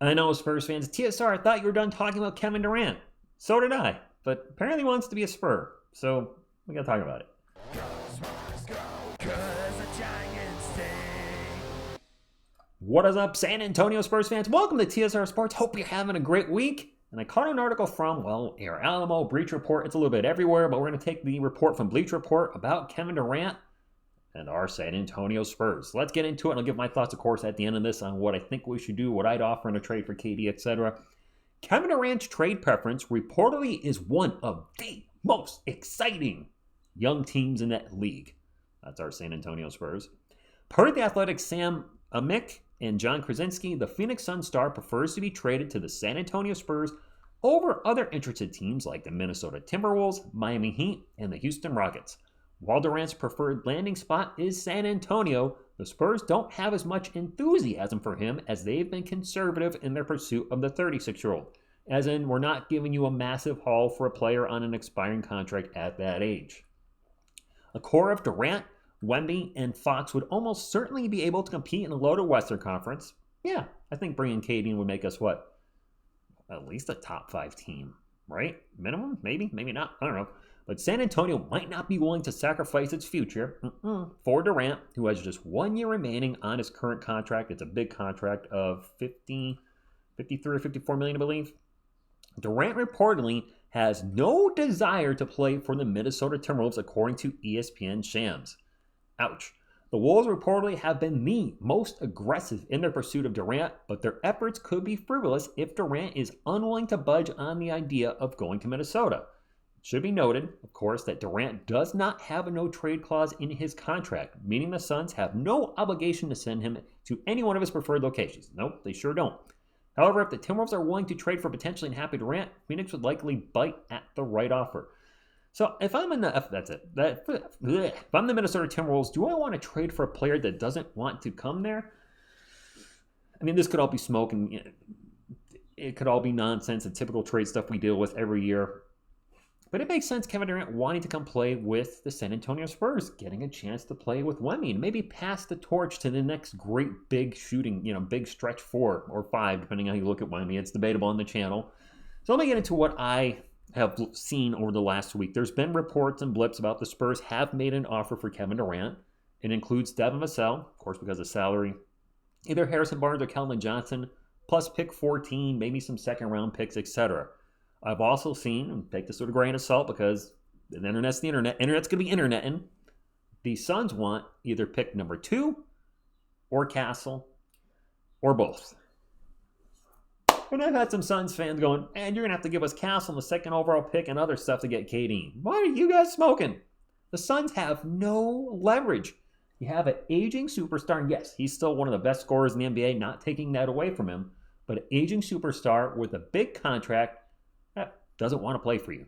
I know, Spurs fans. TSR, I thought you were done talking about Kevin Durant. So did I. But apparently wants to be a Spur. So we got to talk about it. What is up, San Antonio Spurs fans? Welcome to TSR Sports. Hope you're having a great week. And I caught an article from, Air Alamo, Bleach Report. It's a little bit everywhere, but we're going to take the report from Bleach Report about Kevin Durant and our San Antonio Spurs. Let's get into it, and I'll give my thoughts, of course, at the end of this on what I think we should do, what I'd offer in a trade for KD, etc. Kevin Durant's trade preference reportedly is one of the most exciting young teams in that league. That's our San Antonio Spurs. Per The Athletic's Sam Amick and John Krasinski, the Phoenix Sun star prefers to be traded to the San Antonio Spurs over other interested teams like the Minnesota Timberwolves, Miami Heat, and the Houston Rockets. While Durant's preferred landing spot is San Antonio, the Spurs don't have as much enthusiasm for him as they've been conservative in their pursuit of the 36-year-old. As in, we're not giving you a massive haul for a player on an expiring contract at that age. A core of Durant, Wemby, and Fox would almost certainly be able to compete in a loaded Western Conference. Yeah, I think bringing KD would make us, at least a top 5 team, right? Minimum? Maybe not. I don't know. But San Antonio might not be willing to sacrifice its future for Durant, who has just 1 year remaining on his current contract. It's a big contract of 53 or 54 million, I believe. Durant reportedly has no desire to play for the Minnesota Timberwolves, according to ESPN Shams. Ouch. The Wolves reportedly have been the most aggressive in their pursuit of Durant, but their efforts could be frivolous if Durant is unwilling to budge on the idea of going to Minnesota. It should be noted, of course, that Durant does not have a no-trade clause in his contract, meaning the Suns have no obligation to send him to any one of his preferred locations. Nope, they sure don't. However, if the Timberwolves are willing to trade for potentially unhappy Durant, Phoenix would likely bite at the right offer. So if I'm if I'm the Minnesota Timberwolves, do I want to trade for a player that doesn't want to come there? I mean, this could all be smoke, and it could all be nonsense and typical trade stuff we deal with every year. But it makes sense Kevin Durant wanting to come play with the San Antonio Spurs, getting a chance to play with Wemby, and maybe pass the torch to the next great big shooting, big stretch 4 or 5, depending on how you look at Wemby. It's debatable on the channel. So let me get into what I have seen over the last week. There's been reports and blips about the Spurs have made an offer for Kevin Durant. It includes Devin Vassell, of course, because of salary, either Harrison Barnes or Keldon Johnson, plus pick 14, maybe some second-round picks, etc. I've also seen, and take this with a grain of salt because the internet's the internet. Internet's going to be interneting. The Suns want either pick number 2 or Castle or both. And I've had some Suns fans going, and you're going to have to give us Castle in the second overall pick and other stuff to get KD. Why are you guys smoking? The Suns have no leverage. You have an aging superstar, and yes, he's still one of the best scorers in the NBA, not taking that away from him, but an aging superstar with a big contract that doesn't want to play for you.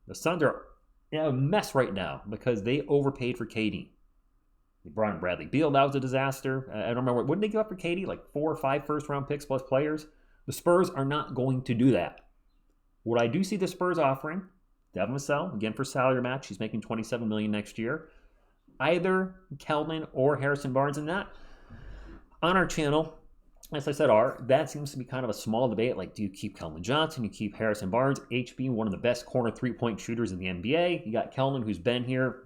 The Suns are in a mess right now because they overpaid for KD. They brought in Bradley Beal. That was a disaster. I don't remember. What did they give up for KD? Like 4 or 5 first-round picks plus players? The Spurs are not going to do that. What I do see the Spurs offering, Devin Vassell, again for salary match, he's making $27 million next year. Either Keldon or Harrison Barnes, and that on our channel, as I said, that seems to be kind of a small debate. Like, do you keep Keldon Johnson? You keep Harrison Barnes, HB, one of the best corner 3-point shooters in the NBA. You got Keldon, who's been here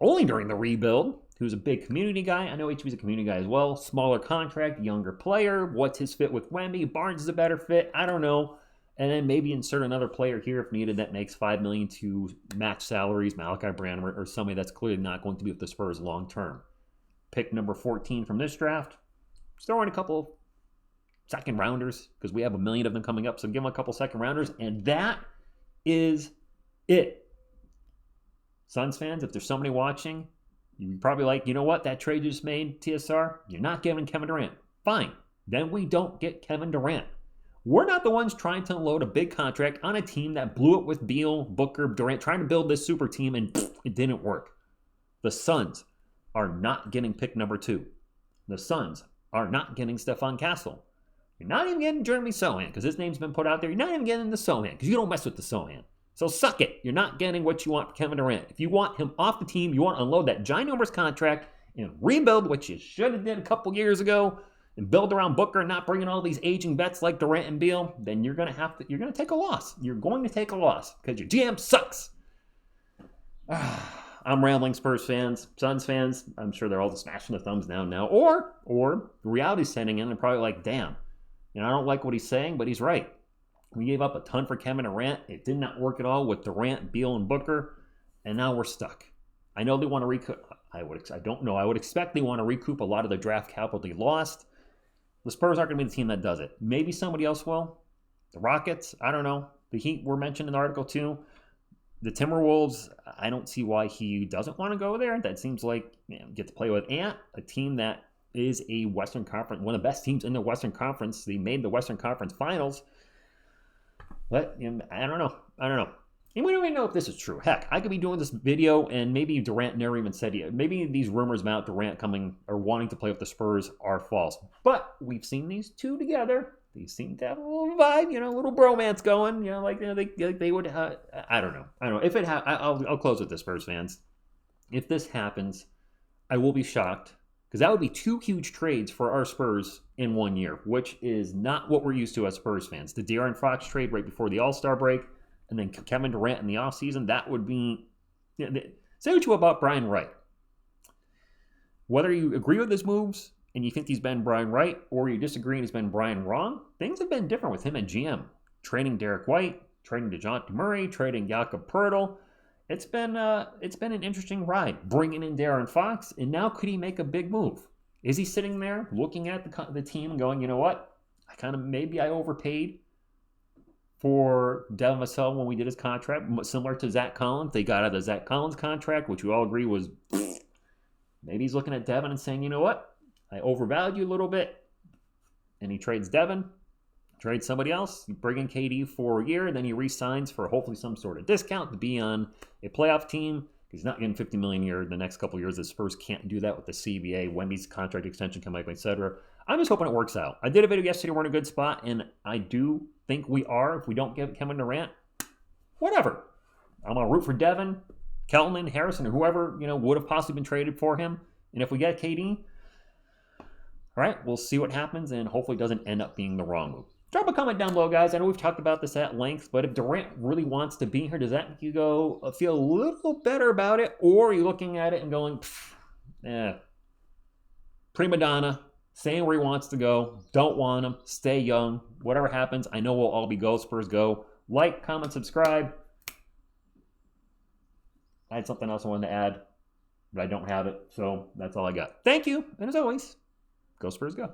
only during the rebuild, who's a big community guy. I know HB's a community guy as well. Smaller contract, younger player. What's his fit with Wemby? Barnes is a better fit. I don't know. And then maybe insert another player here if needed that makes $5 million to match salaries, Malachi Branham, or somebody that's clearly not going to be with the Spurs long term. Pick number 14 from this draft. Just throw in a couple second rounders because we have 1 million of them coming up. So give them a couple second rounders, and that is it. Suns fans, if there's somebody watching, you're probably like, you know what? That trade you just made, TSR, you're not giving Kevin Durant. Fine. Then we don't get Kevin Durant. We're not the ones trying to unload a big contract on a team that blew it with Beal, Booker, Durant, trying to build this super team, and it didn't work. The Suns are not getting pick number 2. The Suns are not getting Stephon Castle. You're not even getting Jeremy Sohan because his name's been put out there. You're not even getting the Sohan because you don't mess with the Sohan. So suck it. You're not getting what you want for Kevin Durant. If you want him off the team, you want to unload that ginormous contract and rebuild what you should have did a couple years ago, and build around Booker, not bringing all these aging vets like Durant and Beal, then you're going to take a loss. You're going to take a loss because your GM sucks. I'm rambling, Spurs fans, Suns fans. I'm sure they're all just smashing the thumbs down now. Or the reality's setting in and probably like, damn, I don't like what he's saying, but he's right. We gave up a ton for Kevin Durant. It did not work at all with Durant, Beal, and Booker, and now we're stuck. I know they want to recoup. I don't know. I would expect they want to recoup a lot of the draft capital they lost. The Spurs aren't going to be the team that does it. Maybe somebody else will. The Rockets, I don't know. The Heat were mentioned in the article too. The Timberwolves, I don't see why he doesn't want to go there. That seems like get to play with Ant, a team that is a Western Conference, one of the best teams in the Western Conference. They made the Western Conference Finals. But I don't know. And we don't even know if this is true. Heck, I could be doing this video and maybe Durant never even said it. Maybe these rumors about Durant coming or wanting to play with the Spurs are false. But we've seen these two together. They seem to have a little vibe, a little bromance going. They would. I don't know. If it I'll close with this, Spurs fans. If this happens, I will be shocked because that would be 2 huge trades for our Spurs in 1 year, which is not what we're used to as Spurs fans. The De'Aaron Fox trade right before the All-Star break. And then Kevin Durant in the offseason, that would be... say what you will about Brian Wright. Whether you agree with his moves and you think he's been Brian Wright or you disagree and he's been Brian wrong, things have been different with him and GM. Trading Derek White, trading DeJounte Murray, trading Jakob Poeltl. It's been an interesting ride. Bringing in De'Aaron Fox, and now could he make a big move? Is he sitting there looking at the team and going, you know what? Maybe I overpaid for Devin Vassell when we did his contract, similar to Zach Collins. They got out of the Zach Collins contract, which we all agree was maybe he's looking at Devin and saying, you know what? I overvalued you a little bit. And he trades Devin, trades somebody else. You bring in KD for a year, and then he re-signs for hopefully some sort of discount to be on a playoff team. He's not getting $50 million a year the next couple of years. The Spurs can't do that with the CBA. Wemby's contract extension coming up, etc. I'm just hoping it works out. I did a video yesterday. We're in a good spot, and I do think we are. If we don't get Kevin Durant, whatever. I'm going to root for Devin, Kelman, Harrison, or whoever would have possibly been traded for him. And if we get KD, all right, we'll see what happens, and hopefully it doesn't end up being the wrong move. Drop a comment down below, guys. I know we've talked about this at length, but if Durant really wants to be here, does that make you feel a little better about it? Or are you looking at it and going, prima donna, saying where he wants to go, don't want him, stay young, whatever happens, I know we'll all be go, Spurs go. Like, comment, subscribe. I had something else I wanted to add, but I don't have it, so that's all I got. Thank you, and as always, go Spurs go.